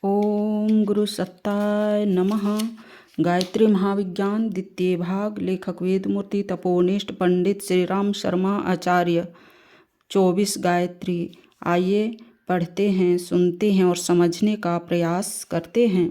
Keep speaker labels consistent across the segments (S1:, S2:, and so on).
S1: ओम गुरु सत्ताय नमः। गायत्री महाविज्ञान द्वितीय भाग। लेखक वेदमूर्ति तपोनिष्ठ पंडित श्री राम शर्मा आचार्य। 24 गायत्री। आइए पढ़ते हैं, सुनते हैं और समझने का प्रयास करते हैं।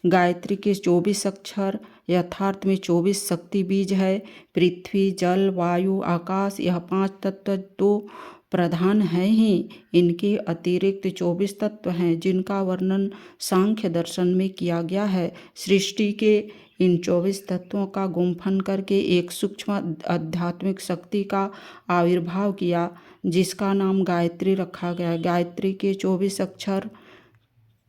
S1: गायत्री के 24 अक्षर यथार्थ में 24 शक्ति बीज है। पृथ्वी, जल, वायु, आकाश, यह 5 तत्व तो प्रधान है ही। इनके अतिरिक्त 24 तत्व हैं जिनका वर्णन सांख्य दर्शन में किया गया है। सृष्टि के इन 24 तत्वों का गुंफन करके एक सूक्ष्म आध्यात्मिक शक्ति का आविर्भाव किया जिसका नाम गायत्री रखा गया। गायत्री के 24 अक्षर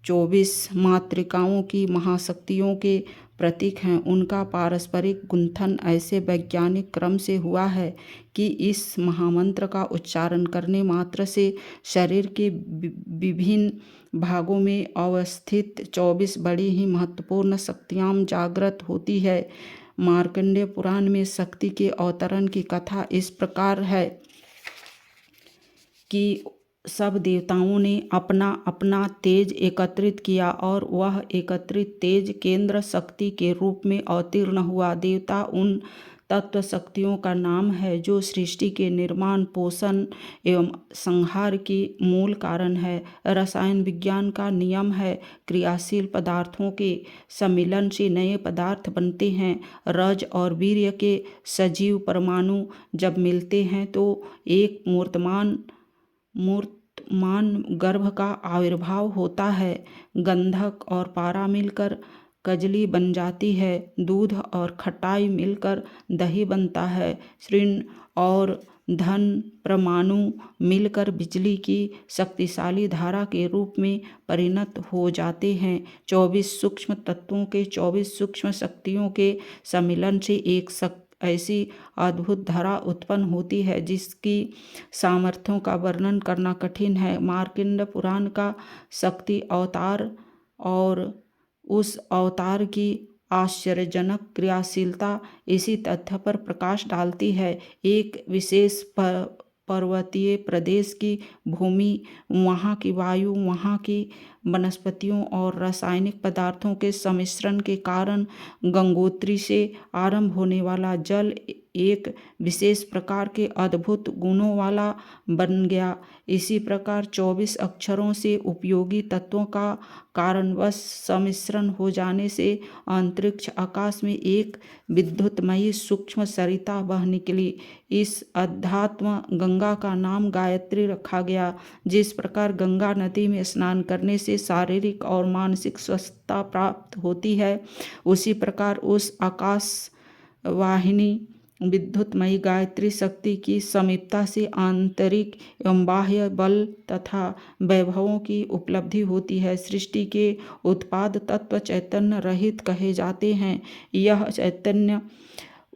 S1: 24 मातृकाओं की महाशक्तियों के प्रतीक हैं। उनका पारस्परिक गुंथन ऐसे वैज्ञानिक क्रम से हुआ है कि इस महामंत्र का उच्चारण करने मात्र से शरीर के विभिन्न भागों में अवस्थित 24 बड़ी ही महत्वपूर्ण शक्तियाँ जागृत होती है। मार्कंडेय पुराण में शक्ति के अवतरण की कथा इस प्रकार है कि सब देवताओं ने अपना अपना तेज एकत्रित किया और वह एकत्रित तेज केंद्र शक्ति के रूप में अवतीर्ण हुआ। देवता उन तत्व शक्तियों का नाम है जो सृष्टि के निर्माण, पोषण एवं संहार की मूल कारण है। रसायन विज्ञान का नियम है, क्रियाशील पदार्थों के सम्मिलन से नए पदार्थ बनते हैं। रज और वीर्य के सजीव परमाणु जब मिलते हैं तो एक मूर्तमान गर्भ का आविर्भाव होता है। गंधक और पारा मिलकर कजली बन जाती है। दूध और खटाई मिलकर दही बनता है। ऋण और धन परमाणु मिलकर बिजली की शक्तिशाली धारा के रूप में परिणत हो जाते हैं। 24 सूक्ष्म तत्वों के 24 सूक्ष्म शक्तियों के सम्मिलन से एक ऐसी अद्भुत धारा उत्पन्न होती है जिसकी सामर्थ्यों का वर्णन करना कठिन है। मार्कंडेय पुराण का शक्ति अवतार और उस अवतार की आश्चर्यजनक क्रियाशीलता इसी तथ्य पर प्रकाश डालती है। एक विशेष पर्वतीय प्रदेश की भूमि, वहाँ की वायु, वहाँ की वनस्पतियों और रासायनिक पदार्थों के सम्मिश्रण के कारण गंगोत्री से आरंभ होने वाला जल एक विशेष प्रकार के अद्भुत गुणों वाला बन गया। इसी प्रकार 24 अक्षरों से उपयोगी तत्वों का कारणवश सम्मिश्रण हो जाने से अंतरिक्ष आकाश में एक विद्युतमयी सूक्ष्म सरिता बह निकली। इस अध्यात्म गंगा का नाम गायत्री रखा गया। जिस प्रकार गंगा नदी में स्नान करने से शारीरिक और मानसिक स्वस्थता प्राप्त होती है, उसी प्रकार उस आकाश वाहिनी विद्युतमयी गायत्री शक्ति की समीपता से आंतरिक एवं बाह्य बल तथा वैभवों की उपलब्धि होती है। सृष्टि के उत्पाद तत्व चैतन्य रहित कहे जाते हैं। यह चैतन्य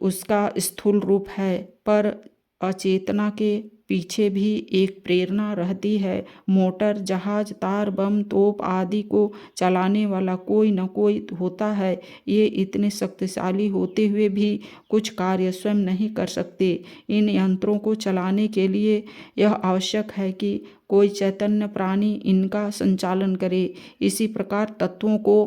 S1: उसका स्थूल रूप है, पर अचेतना के पीछे भी एक प्रेरणा रहती है। मोटर, जहाज, तार, बम, तोप आदि को चलाने वाला कोई न कोई होता है। ये इतने शक्तिशाली होते हुए भी कुछ कार्य स्वयं नहीं कर सकते। इन यंत्रों को चलाने के लिए यह आवश्यक है कि कोई चैतन्य प्राणी इनका संचालन करे। इसी प्रकार तत्वों को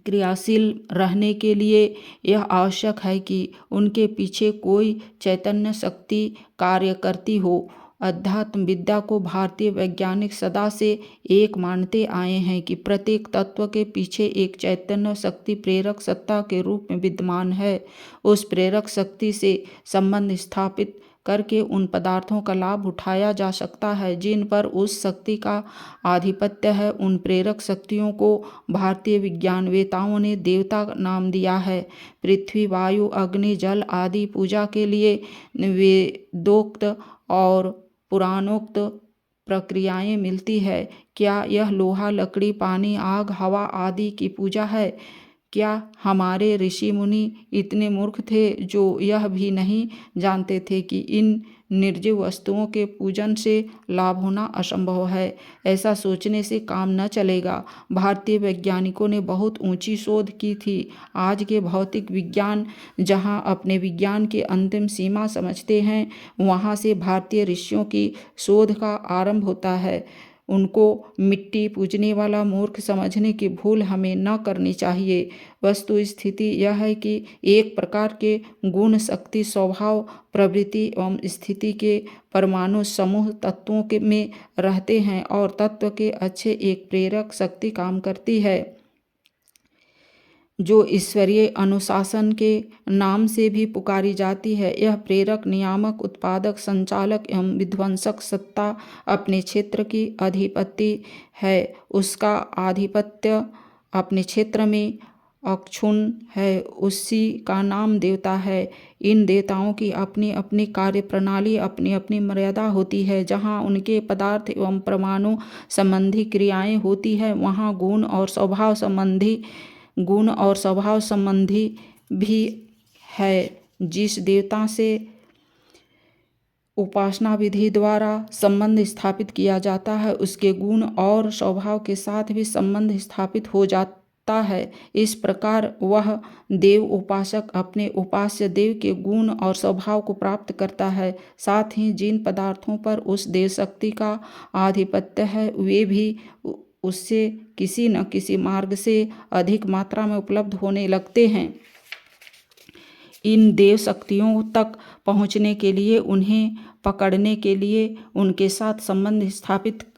S1: क्रियाशील रहने के लिए यह आवश्यक है कि उनके पीछे कोई चैतन्य शक्ति कार्य करती हो। अध्यात्म विद्या को भारतीय वैज्ञानिक सदा से एक मानते आए हैं कि प्रत्येक तत्व के पीछे एक चैतन्य शक्ति प्रेरक सत्ता के रूप में विद्यमान है। उस प्रेरक शक्ति से संबंध स्थापित करके उन पदार्थों का लाभ उठाया जा सकता है जिन पर उस शक्ति का आधिपत्य है। उन प्रेरक शक्तियों को भारतीय विज्ञानवेताओं ने देवता नाम दिया है। पृथ्वी, वायु, अग्नि, जल आदि पूजा के लिए वेदोक्त और पुराणोक्त प्रक्रियाएं मिलती है। क्या यह लोहा, लकड़ी, पानी, आग, हवा आदि की पूजा है? क्या हमारे ऋषि मुनि इतने मूर्ख थे जो यह भी नहीं जानते थे कि इन निर्जीव वस्तुओं के पूजन से लाभ होना असंभव है? ऐसा सोचने से काम न चलेगा। भारतीय वैज्ञानिकों ने बहुत ऊंची शोध की थी। आज के भौतिक विज्ञान जहां अपने विज्ञान की अंतिम सीमा समझते हैं, वहां से भारतीय ऋषियों की शोध का आरंभ होता है। उनको मिट्टी पूजने वाला मूर्ख समझने की भूल हमें न करनी चाहिए। वस्तु स्थिति यह है कि एक प्रकार के गुण, शक्ति, स्वभाव, प्रवृत्ति एवं स्थिति के परमाणु समूह तत्वों के में रहते हैं और तत्व के अच्छे एक प्रेरक शक्ति काम करती है, जो ईश्वरीय अनुशासन के नाम से भी पुकारी जाती है। यह प्रेरक, नियामक, उत्पादक, संचालक एवं विध्वंसक सत्ता अपने क्षेत्र की अधिपति है। उसका आधिपत्य अपने क्षेत्र में अक्षुण्ण है। उसी का नाम देवता है। इन देवताओं की अपनी अपनी कार्य प्रणाली, अपनी अपनी मर्यादा होती है। जहाँ उनके पदार्थ एवं परमाणु संबंधी क्रियाएं होती है, वहाँ गुण और स्वभाव संबंधी भी है। जिस देवता से उपासना विधि द्वारा संबंध स्थापित किया जाता है, उसके गुण और स्वभाव के साथ भी संबंध स्थापित हो जाता है। इस प्रकार वह देव उपासक अपने उपास्य देव के गुण और स्वभाव को प्राप्त करता है। साथ ही जिन पदार्थों पर उस देव शक्ति का आधिपत्य है, वे भी उससे किसी न किसी मार्ग से अधिक मात्रा में उपलब्ध होने लगते हैं। इन देव शक्तियों तक पहुँचने के लिए, उन्हें पकड़ने के लिए, उनके साथ संबंध स्थापित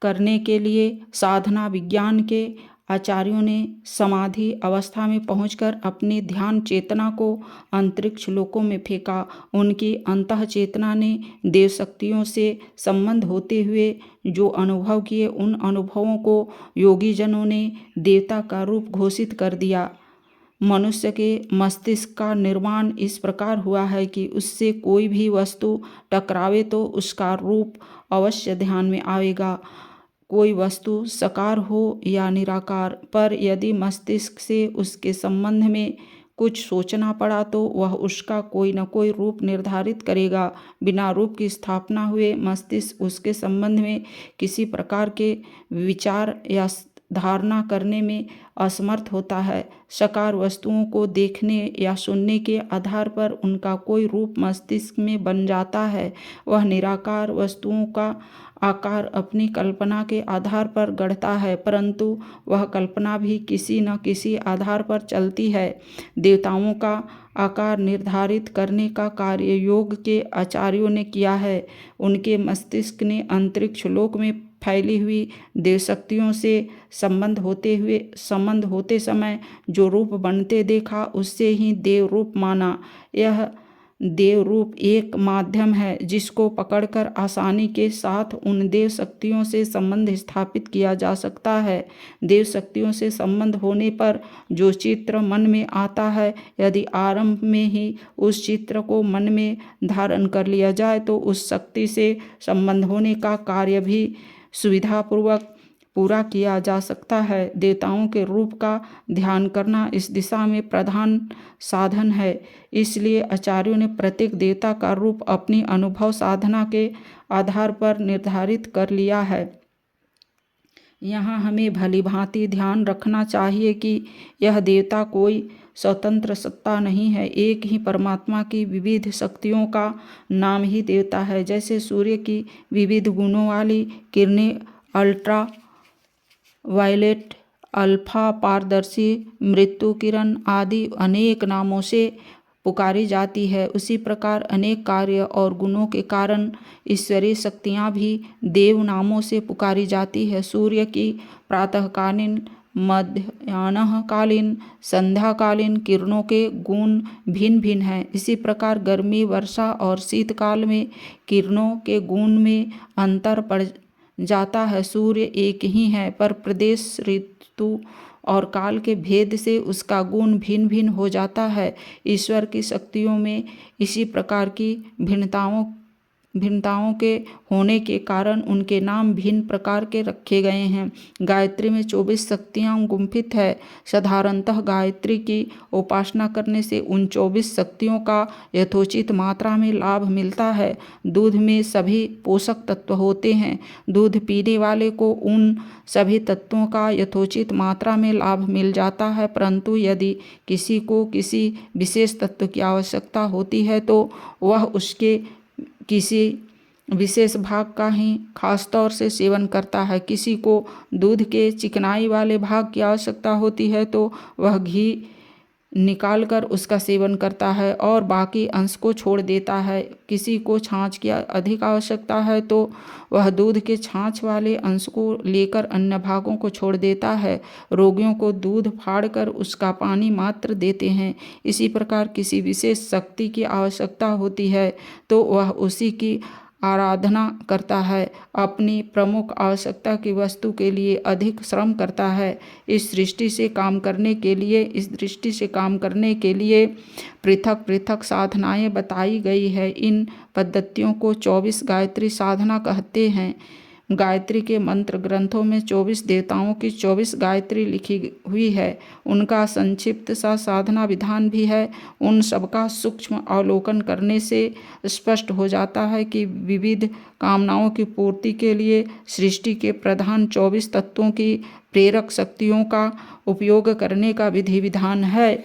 S1: करने के लिए साधना विज्ञान के आचार्यों ने समाधि अवस्था में पहुंचकर अपनी ध्यान चेतना को अंतरिक्ष लोकों में फेंका। उनकी अंतः चेतना ने देव शक्तियों से संबंध होते हुए जो अनुभव किए, उन अनुभवों को योगी जनों ने देवता का रूप घोषित कर दिया। मनुष्य के मस्तिष्क का निर्माण इस प्रकार हुआ है कि उससे कोई भी वस्तु टकरावे तो उसका रूप अवश्य ध्यान में आवेगा, कोई वस्तु साकार हो या निराकार। पर यदि मस्तिष्क से उसके संबंध में कुछ सोचना पड़ा तो वह उसका कोई न कोई रूप निर्धारित करेगा। बिना रूप की स्थापना हुए मस्तिष्क उसके संबंध में किसी प्रकार के विचार या धारणा करने में असमर्थ होता है। साकार वस्तुओं को देखने या सुनने के आधार पर उनका कोई रूप मस्तिष्क में बन जाता है। वह निराकार वस्तुओं का आकार अपनी कल्पना के आधार पर गढ़ता है, परंतु वह कल्पना भी किसी न किसी आधार पर चलती है। देवताओं का आकार निर्धारित करने का कार्य योग के आचार्यों ने किया है। उनके मस्तिष्क ने अंतरिक्ष लोक में फैली हुई देवशक्तियों से संबंध होते समय जो रूप बनते देखा, उससे ही देव रूप माना। यह देव रूप एक माध्यम है जिसको पकड़कर आसानी के साथ उन देव शक्तियों से संबंध स्थापित किया जा सकता है। देव शक्तियों से संबंध होने पर जो चित्र मन में आता है, यदि आरंभ में ही उस चित्र को मन में धारण कर लिया जाए तो उस शक्ति से संबंध होने का कार्य भी सुविधापूर्वक पूरा किया जा सकता है। देवताओं के रूप का ध्यान करना इस दिशा में प्रधान साधन है। इसलिए आचार्यों ने प्रत्येक देवता का रूप अपनी अनुभव साधना के आधार पर निर्धारित कर लिया है। यहाँ हमें भलीभांति ध्यान रखना चाहिए कि यह देवता कोई स्वतंत्र सत्ता नहीं है। एक ही परमात्मा की विविध शक्तियों का नाम ही देवता है। जैसे सूर्य की विविध गुणों वाली किरणें अल्ट्रा वायलेट, अल्फा, पारदर्शी, मृत्यु किरण आदि अनेक नामों से पुकारी जाती है, उसी प्रकार अनेक कार्य और गुणों के कारण ईश्वरीय शक्तियाँ भी देव नामों से पुकारी जाती है। सूर्य की प्रातःकालीन, मध्याह्नकालीन, संध्याकालीन किरणों के गुण भिन्न भिन्न हैं। इसी प्रकार गर्मी, वर्षा और शीतकाल में किरणों के गुण में अंतर पड़ जाता है। सूर्य एक ही है, पर प्रदेश, ऋतु और काल के भेद से उसका गुण भिन्न भिन्न हो जाता है। ईश्वर की शक्तियों में इसी प्रकार की भिन्नताओं के होने के कारण उनके नाम भिन्न प्रकार के रखे गए हैं। गायत्री में 24 शक्तियाँ गुंफित है। साधारणतः गायत्री की उपासना करने से उन 24 शक्तियों का यथोचित मात्रा में लाभ मिलता है। दूध में सभी पोषक तत्व होते हैं। दूध पीने वाले को उन सभी तत्वों का यथोचित मात्रा में लाभ मिल जाता है, परंतु यदि किसी को किसी विशेष तत्व की आवश्यकता होती है तो वह उसके किसी विशेष भाग का ही खास तौर से सेवन करता है। किसी को दूध के चिकनाई वाले भाग की आवश्यकता होती है तो वह घी निकालकर उसका सेवन करता है और बाकी अंश को छोड़ देता है। किसी को छाछ की अधिक आवश्यकता है तो वह दूध के छाछ वाले अंश को लेकर अन्य भागों को छोड़ देता है। रोगियों को दूध फाड़कर उसका पानी मात्र देते हैं। इसी प्रकार किसी विशेष शक्ति की आवश्यकता होती है तो वह उसी की आराधना करता है, अपनी प्रमुख आवश्यकता की वस्तु के लिए अधिक श्रम करता है। इस दृष्टि से काम करने के लिए पृथक पृथक साधनाएं बताई गई है। इन पद्धतियों को 24 गायत्री साधना कहते हैं। गायत्री के मंत्र ग्रंथों में 24 देवताओं की 24 गायत्री लिखी हुई है। उनका संक्षिप्त सा साधना विधान भी है। उन सबका सूक्ष्म अवलोकन करने से स्पष्ट हो जाता है कि विविध कामनाओं की पूर्ति के लिए सृष्टि के प्रधान 24 तत्वों की प्रेरक शक्तियों का उपयोग करने का विधि विधान है।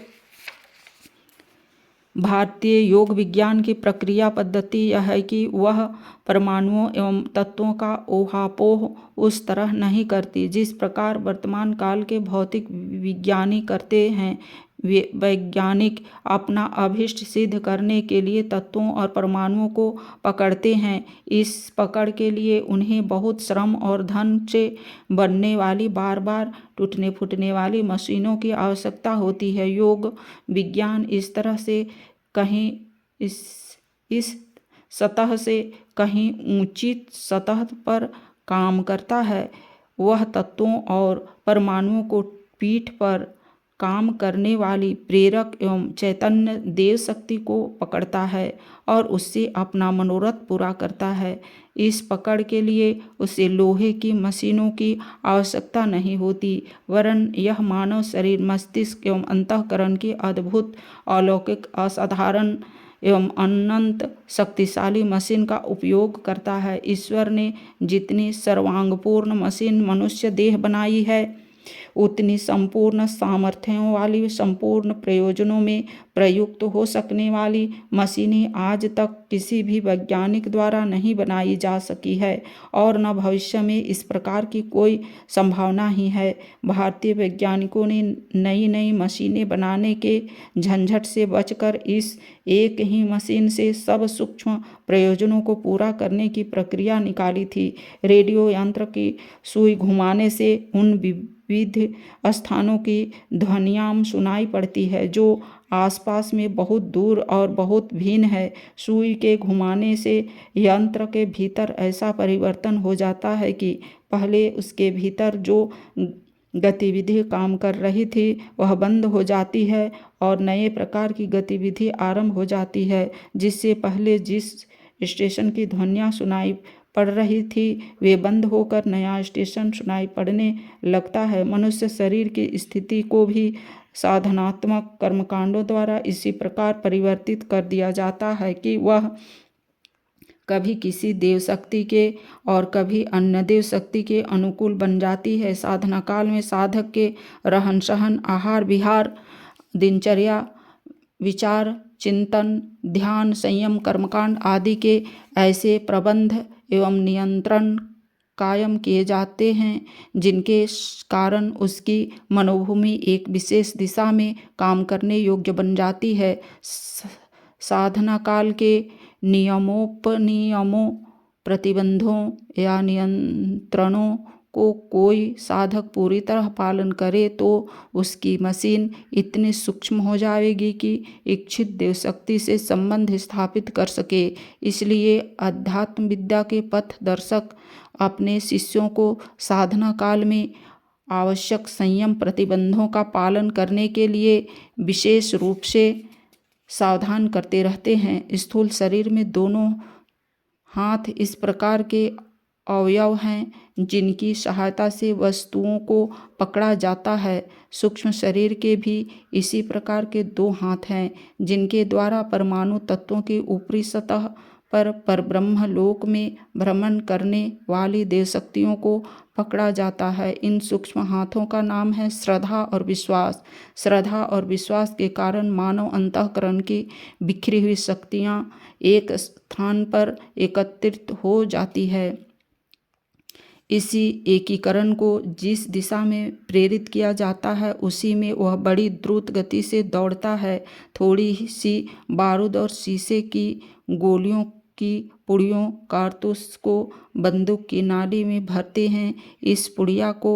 S1: भारतीय योग विज्ञान की प्रक्रिया पद्धति यह है कि वह परमाणुओं एवं तत्वों का ऊहापोह उस तरह नहीं करती जिस प्रकार वर्तमान काल के भौतिक विज्ञानी करते हैं। वैज्ञानिक अपना अभीष्ट सिद्ध करने के लिए तत्वों और परमाणुओं को पकड़ते हैं। इस पकड़ के लिए उन्हें बहुत श्रम और धन से बनने वाली बार बार टूटने फूटने वाली मशीनों की आवश्यकता होती है। योग विज्ञान इस तरह से कहीं इस सतह से कहीं ऊंची सतह पर काम करता है। वह तत्वों और परमाणुओं को पीठ पर काम करने वाली प्रेरक एवं चैतन्य देव शक्ति को पकड़ता है और उससे अपना मनोरथ पूरा करता है। इस पकड़ के लिए उसे लोहे की मशीनों की आवश्यकता नहीं होती, वरन यह मानव शरीर, मस्तिष्क एवं अंतःकरण की अद्भुत, अलौकिक, असाधारण एवं अनंत शक्तिशाली मशीन का उपयोग करता है। ईश्वर ने जितनी सर्वांगपूर्ण मशीन मनुष्य देह बनाई है उतनी संपूर्ण सामर्थ्यों वाली, संपूर्ण प्रयोजनों में प्रयुक्त हो सकने वाली मशीनें आज तक किसी भी वैज्ञानिक द्वारा नहीं बनाई जा सकी है और न भविष्य में इस प्रकार की कोई संभावना ही है। भारतीय वैज्ञानिकों ने नई नई मशीनें बनाने के झंझट से बचकर इस एक ही मशीन से सब सूक्ष्म प्रयोजनों को पूरा करने की प्रक्रिया निकाली थी। रेडियो यंत्र की सुई घुमाने से उन विविध स्थानों की ध्वनियाँ सुनाई पड़ती है जो आसपास में बहुत दूर और बहुत भिन्न है। सुई के घुमाने से यंत्र के भीतर ऐसा परिवर्तन हो जाता है कि पहले उसके भीतर जो गतिविधि काम कर रही थी वह बंद हो जाती है और नए प्रकार की गतिविधि आरंभ हो जाती है। जिससे पहले जिस स्टेशन की ध्वनियाँ सुनाई पड़ रही थी वे बंद होकर नया स्टेशन सुनाई पड़ने लगता है। मनुष्य शरीर की स्थिति को भी साधनात्मक कर्मकांडों द्वारा इसी प्रकार परिवर्तित कर दिया जाता है कि वह कभी किसी देव शक्ति के और कभी अन्य देव शक्ति के अनुकूल बन जाती है। साधना काल में साधक के रहन सहन, आहार विहार, दिनचर्या, विचार, चिंतन, ध्यान, संयम, कर्मकांड आदि के ऐसे प्रबंध एवं नियंत्रण कायम किए जाते हैं जिनके कारण उसकी मनोभूमि एक विशेष दिशा में काम करने योग्य बन जाती है। साधना काल के नियमों, प्रतिबंधों या नियंत्रणों को कोई साधक पूरी तरह पालन करे तो उसकी मशीन इतनी सूक्ष्म हो जाएगी कि इच्छित देव शक्ति से संबंध स्थापित कर सके। इसलिए अध्यात्म विद्या के पथ दर्शक अपने शिष्यों को साधना काल में आवश्यक संयम प्रतिबंधों का पालन करने के लिए विशेष रूप से सावधान करते रहते हैं। स्थूल शरीर में दोनों हाथ इस प्रकार के अवयव हैं जिनकी सहायता से वस्तुओं को पकड़ा जाता है। सूक्ष्म शरीर के भी इसी प्रकार के दो हाथ हैं जिनके द्वारा परमाणु तत्वों की ऊपरी सतह पर परब्रह्म लोक में भ्रमण करने वाली देव शक्तियों को पकड़ा जाता है। इन सूक्ष्म हाथों का नाम है श्रद्धा और विश्वास। श्रद्धा और विश्वास के कारण मानव अंतःकरण की बिखरी हुई शक्तियाँ एक स्थान पर एकत्रित हो जाती है। इसी एकीकरण को जिस दिशा में प्रेरित किया जाता है उसी में वह बड़ी द्रुत गति से दौड़ता है। थोड़ी सी बारूद और शीशे की गोलियों की पुड़ियों कारतूस को बंदूक की नाली में भरते हैं। इस पुड़िया को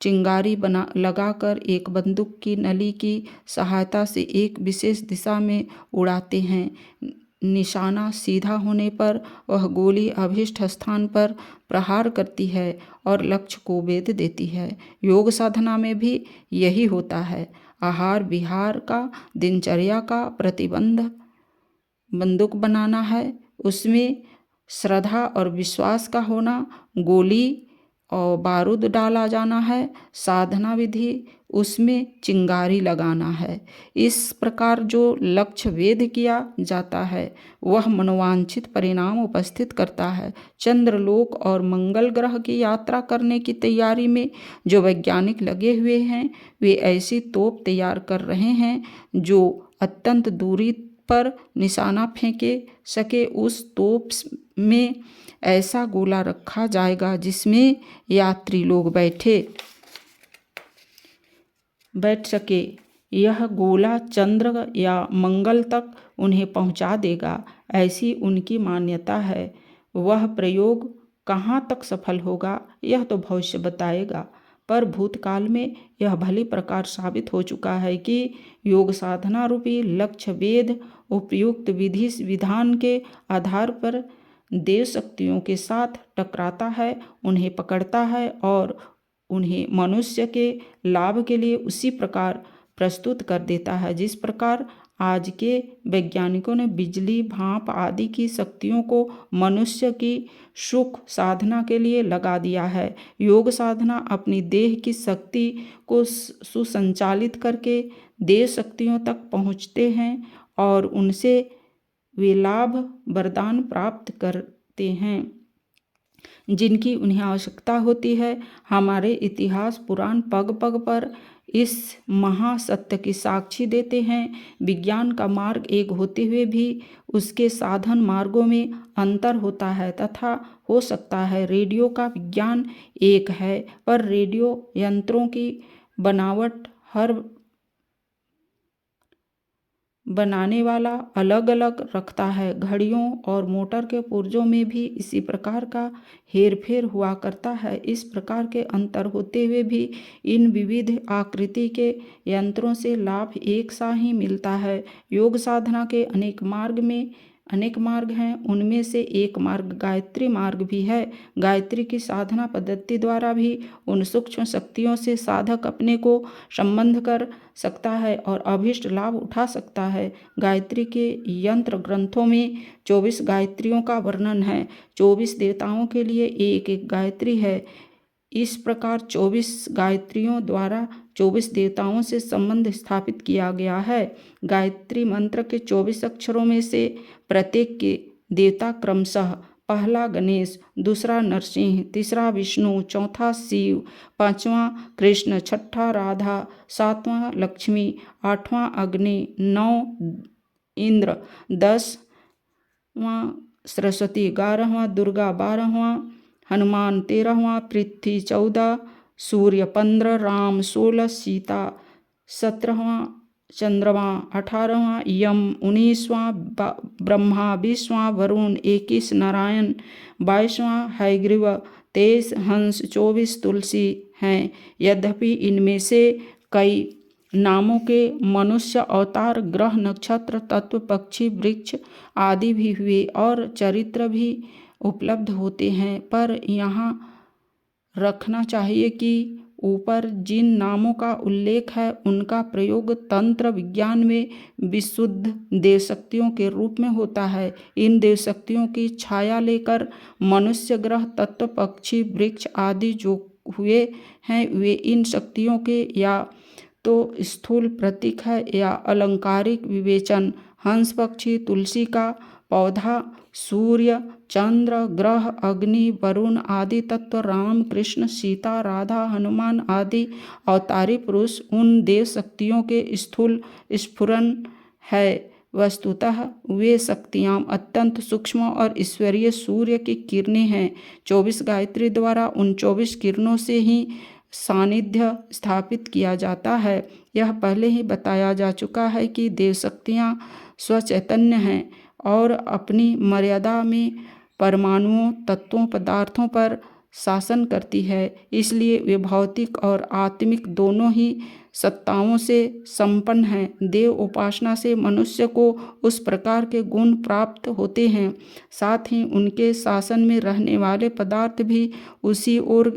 S1: चिंगारी बना लगाकर एक बंदूक की नली की सहायता से एक विशेष दिशा में उड़ाते हैं। निशाना सीधा होने पर वह गोली अभीष्ट स्थान पर प्रहार करती है और लक्ष्य को भेद देती है। योग साधना में भी यही होता है। आहार विहार का, दिनचर्या का प्रतिबंध बंदूक बनाना है, उसमें श्रद्धा और विश्वास का होना, गोली और बारूद डाला जाना है। साधना विधि, उसमें चिंगारी लगाना है। इस प्रकार जो लक्ष्य वेध किया जाता है वह मनोवांछित परिणाम उपस्थित करता है। चंद्रलोक और मंगल ग्रह की यात्रा करने की तैयारी में जो वैज्ञानिक लगे हुए हैं वे ऐसी तोप तैयार कर रहे हैं जो अत्यंत दूरी पर निशाना फेंके सके। उस तोप में ऐसा गोला रखा जाएगा जिसमें यात्री लोग बैठ सके। यह गोला चंद्र या मंगल तक उन्हें पहुंचा देगा, ऐसी उनकी मान्यता है। वह प्रयोग कहाँ तक सफल होगा यह तो भविष्य बताएगा, पर भूतकाल में यह भली प्रकार साबित हो चुका है कि योग साधना रूपी लक्ष्य वेद उपयुक्त विधि विधान के आधार पर देव शक्तियों के साथ टकराता है, उन्हें पकड़ता है और उन्हें मनुष्य के लाभ के लिए उसी प्रकार प्रस्तुत कर देता है जिस प्रकार आज के वैज्ञानिकों ने बिजली, भाप आदि की शक्तियों को मनुष्य की सुख साधना के लिए लगा दिया है। योग साधना अपनी देह की शक्ति को सुसंचालित करके देव शक्तियों तक पहुँचते हैं और उनसे वे लाभ वरदान प्राप्त करते हैं जिनकी उन्हें आवश्यकता होती है। हमारे इतिहास पुराण पग पग पर इस महासत्य की साक्षी देते हैं। विज्ञान का मार्ग एक होते हुए भी उसके साधन मार्गों में अंतर होता है तथा हो सकता है रेडियो का विज्ञान एक है पर रेडियो यंत्रों की बनावट हर बनाने वाला अलग अलग रखता है। घड़ियों और मोटर के पुर्जों में भी इसी प्रकार का हेरफेर हुआ करता है। इस प्रकार के अंतर होते हुए भी इन विविध आकृति के यंत्रों से लाभ एक सा ही मिलता है। योग साधना के अनेक मार्ग हैं, उनमें से एक मार्ग गायत्री मार्ग भी है। गायत्री की साधना पद्धति द्वारा भी उन सूक्ष्म शक्तियों से साधक अपने को संबंध कर सकता है और अभीष्ट लाभ उठा सकता है। गायत्री के यंत्र ग्रंथों में 24 गायत्रियों का वर्णन है। 24 देवताओं के लिए एक एक गायत्री है। इस प्रकार 24 गायत्रियों द्वारा 24 देवताओं से संबंध स्थापित किया गया है। गायत्री मंत्र के 24 अक्षरों में से प्रत्येक के देवता क्रमशः पहला गणेश, दूसरा नरसिंह, तीसरा विष्णु, चौथा शिव, पांचवा कृष्ण, छठा राधा, सातवां लक्ष्मी, आठवां अग्नि, 9 इंद्र, 10वां सरस्वती, 11वां दुर्गा, 12वां हनुमान, 13वां पृथ्वी, 14 सूर्य, 15 राम, 16 सीता, 17वां चंद्रमा, 18वां यम, 19वां ब्रह्मा, 20वां वरुण, 21 नारायण, 22वां हयग्रीव, 23 हंस, 24 तुलसी हैं। यद्यपि इनमें से कई नामों के मनुष्य अवतार, ग्रह, नक्षत्र, तत्व, पक्षी, वृक्ष आदि भी हुए और चरित्र भी उपलब्ध होते हैं, पर यहाँ रखना चाहिए कि ऊपर जिन नामों का उल्लेख है उनका प्रयोग तंत्र विज्ञान में विशुद्ध देवशक्तियों के रूप में होता है। इन देवशक्तियों की छाया लेकर मनुष्य, ग्रह, तत्व, पक्षी, वृक्ष आदि जो हुए हैं वे इन शक्तियों के या तो स्थूल प्रतीक है या अलंकारिक विवेचन। हंस, पक्षी, तुलसी का पौधा, सूर्य, चंद्र, ग्रह, अग्नि, वरुण आदि तत्व, राम, कृष्ण, सीता, राधा, हनुमान आदि अवतारी पुरुष उन देव शक्तियों के स्थूल स्फुरन है। वस्तुतः वे शक्तियाँ अत्यंत सूक्ष्म और ईश्वरीय सूर्य की किरणें हैं। 24 गायत्री द्वारा उन 24 किरणों से ही सानिध्य स्थापित किया जाता है। यह पहले ही बताया जा चुका है कि देव शक्तियाँ स्वचैतन्य हैं और अपनी मर्यादा में परमाणुओं, तत्वों, पदार्थों पर शासन करती है। इसलिए वे भौतिक और आत्मिक दोनों ही सत्ताओं से संपन्न हैं। देव उपासना से मनुष्य को उस प्रकार के गुण प्राप्त होते हैं, साथ ही उनके शासन में रहने वाले पदार्थ भी उसी ओर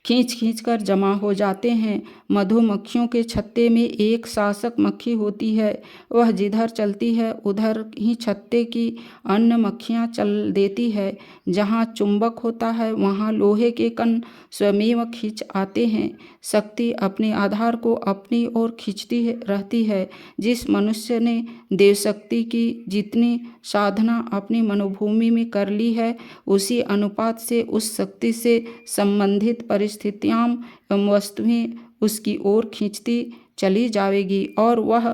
S1: खींच कर जमा हो जाते हैं। मधुमक्खियों के छत्ते में एक शासक मक्खी होती है। वह जिधर चलती है उधर ही छत्ते की अन्य मक्खियाँ चल देती है। जहाँ चुंबक होता है वहाँ लोहे के कण स्वयमेव खींच आते हैं। शक्ति अपने आधार को अपनी ओर खींचती रहती है। जिस मनुष्य ने देवशक्ति की जितनी साधना अपनी मनोभूमि में कर ली है, उसी अनुपात से उस शक्ति से संबंधित परिस्थितियाँ एवं वस्तुएं उसकी ओर खींचती चली जाएगी और वह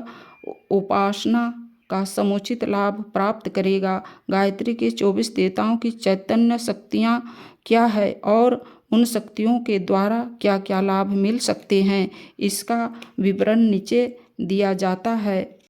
S1: उपासना का समुचित लाभ प्राप्त करेगा। गायत्री के 24 देवताओं की चैतन्य शक्तियाँ क्या है और उन शक्तियों के द्वारा क्या क्या लाभ मिल सकते हैं, इसका विवरण नीचे दिया जाता है।